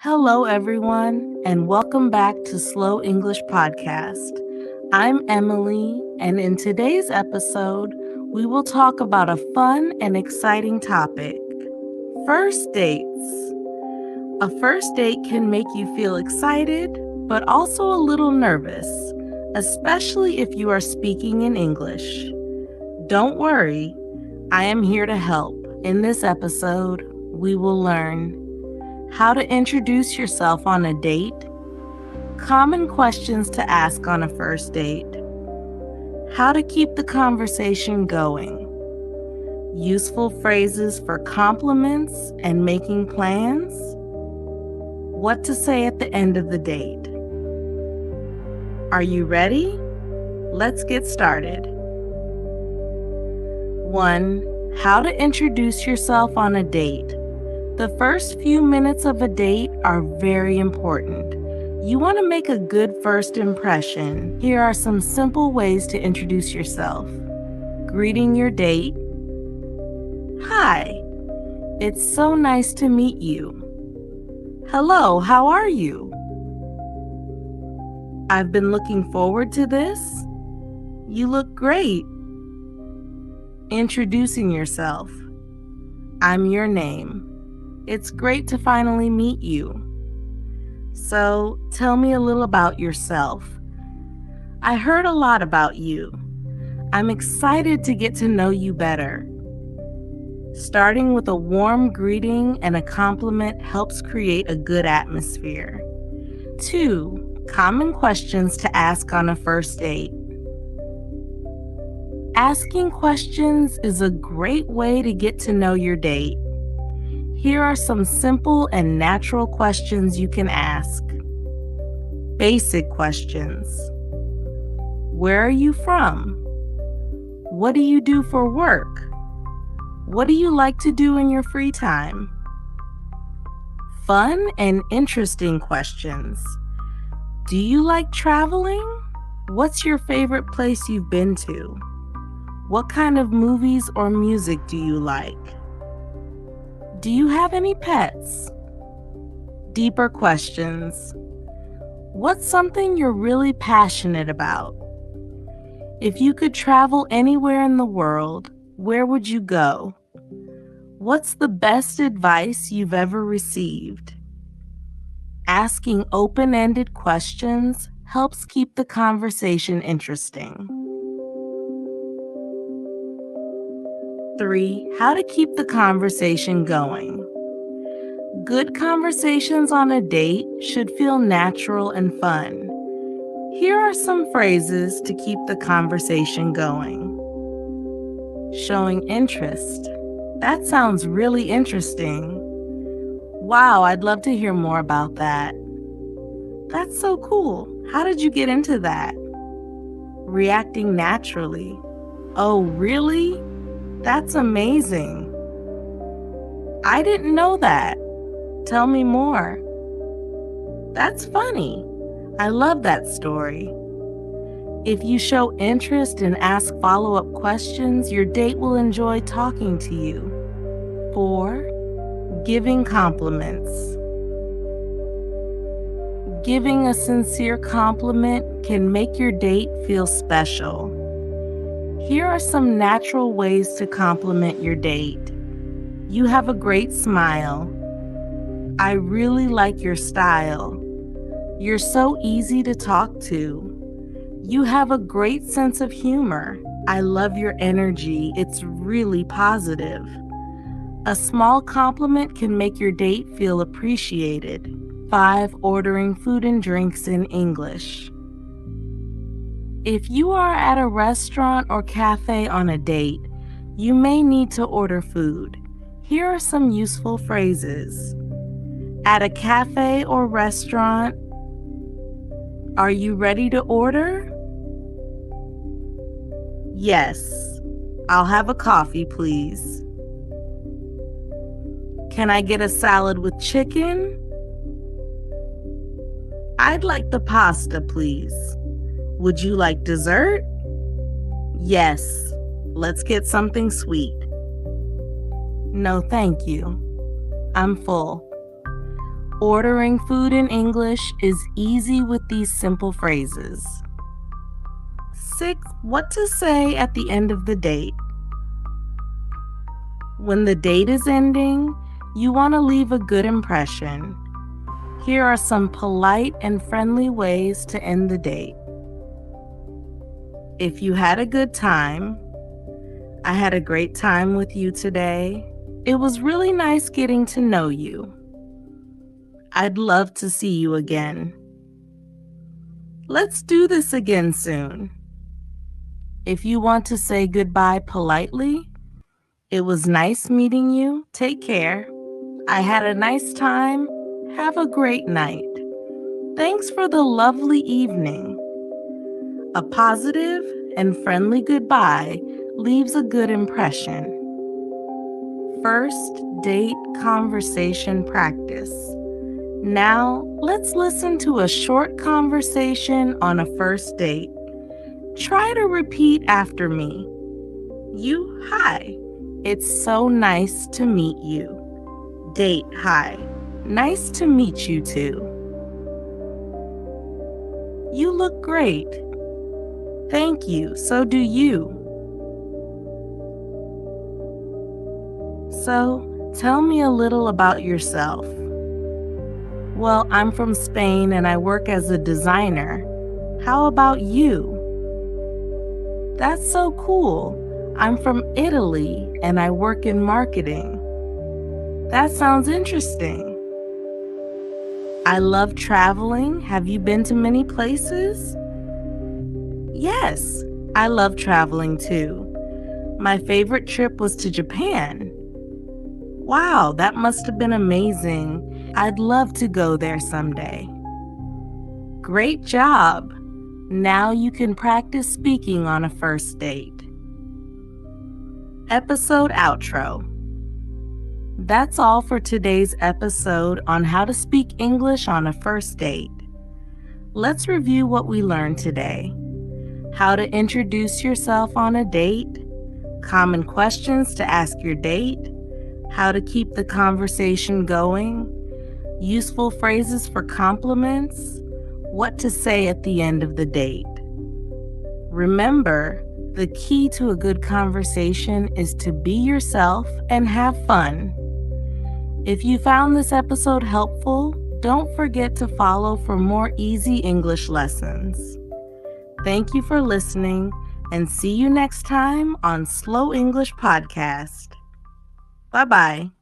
Hello, everyone, and welcome back to Slow English Podcast. I'm Emilie, and in today's episode, we will talk about a fun and exciting topic: first dates. A first date can make you feel excited, but also a little nervous, especially if you are speaking in English. Don't worry, I am here to help. In this episode, we will learn how to introduce yourself on a date, common questions to ask on a first date, how to keep the conversation going, useful phrases for compliments and making plans, what to say at the end of the date. Are you ready? Let's get started. 1. How to introduce yourself on a date. The first few minutes of a date are very important. You want to make a good first impression. Here are some simple ways to introduce yourself. Greeting your date. Hi, it's so nice to meet you. Hello, how are you? I've been looking forward to this. You look great. Introducing yourself. I'm your name. It's great to finally meet you. So, tell me a little about yourself. I heard a lot about you. I'm excited to get to know you better. Starting with a warm greeting and a compliment helps create a good atmosphere. 2. Common questions to ask on a first date. Asking questions is a great way to get to know your date. Here are some simple and natural questions you can ask. Basic questions. Where are you from? What do you do for work? What do you like to do in your free time? Fun and interesting questions. Do you like traveling? What's your favorite place you've been to? What kind of movies or music do you like? Do you have any pets? Deeper questions. What's something you're really passionate about? If you could travel anywhere in the world, where would you go? What's the best advice you've ever received? Asking open-ended questions helps keep the conversation interesting. 3. How to keep the conversation going. Good conversations on a date should feel natural and fun. Here are some phrases to keep the conversation going. Showing interest. That sounds really interesting. Wow, I'd love to hear more about that. That's so cool. How did you get into that? Reacting naturally. Oh, really? That's amazing. I didn't know that. Tell me more. That's funny. I love that story. If you show interest and ask follow-up questions, your date will enjoy talking to you. 4. Giving compliments. Giving a sincere compliment can make your date feel special. Here are some natural ways to compliment your date. You have a great smile. I really like your style. You're so easy to talk to. You have a great sense of humor. I love your energy. It's really positive. A small compliment can make your date feel appreciated. 5. Ordering food and drinks in English. If you are at a restaurant or cafe on a date, you may need to order food. Here are some useful phrases. At a cafe or restaurant, are you ready to order? Yes. I'll have a coffee, please. Can I get a salad with chicken? I'd like the pasta, please. Would you like dessert? Yes. Let's get something sweet. No, thank you. I'm full. Ordering food in English is easy with these simple phrases. 6. What to say at the end of the date. When the date is ending, you want to leave a good impression. Here are some polite and friendly ways to end the date. If you had a good time, I had a great time with you today. It was really nice getting to know you. I'd love to see you again. Let's do this again soon. If you want to say goodbye politely, it was nice meeting you. Take care. I had a nice time. Have a great night. Thanks for the lovely evening. A positive and friendly goodbye leaves a good impression. First date conversation practice. Now, let's listen to a short conversation on a first date. Try to repeat after me. You, hi. It's so nice to meet you. Date, hi. Nice to meet you too. You look great. Thank you, so do you. So, tell me a little about yourself. Well, I'm from Spain and I work as a designer. How about you? That's so cool. I'm from Italy and I work in marketing. That sounds interesting. I love traveling. Have you been to many places? Yes, I love traveling too. My favorite trip was to Japan. Wow, that must have been amazing. I'd love to go there someday. Great job. Now you can practice speaking on a first date. Episode outro. That's all for today's episode on how to speak English on a first date. Let's review what we learned today. How to introduce yourself on a date, common questions to ask your date, how to keep the conversation going, useful phrases for compliments, what to say at the end of the date. Remember, the key to a good conversation is to be yourself and have fun. If you found this episode helpful, don't forget to follow for more easy English lessons. Thank you for listening, and see you next time on Slow English Podcast. Bye-bye.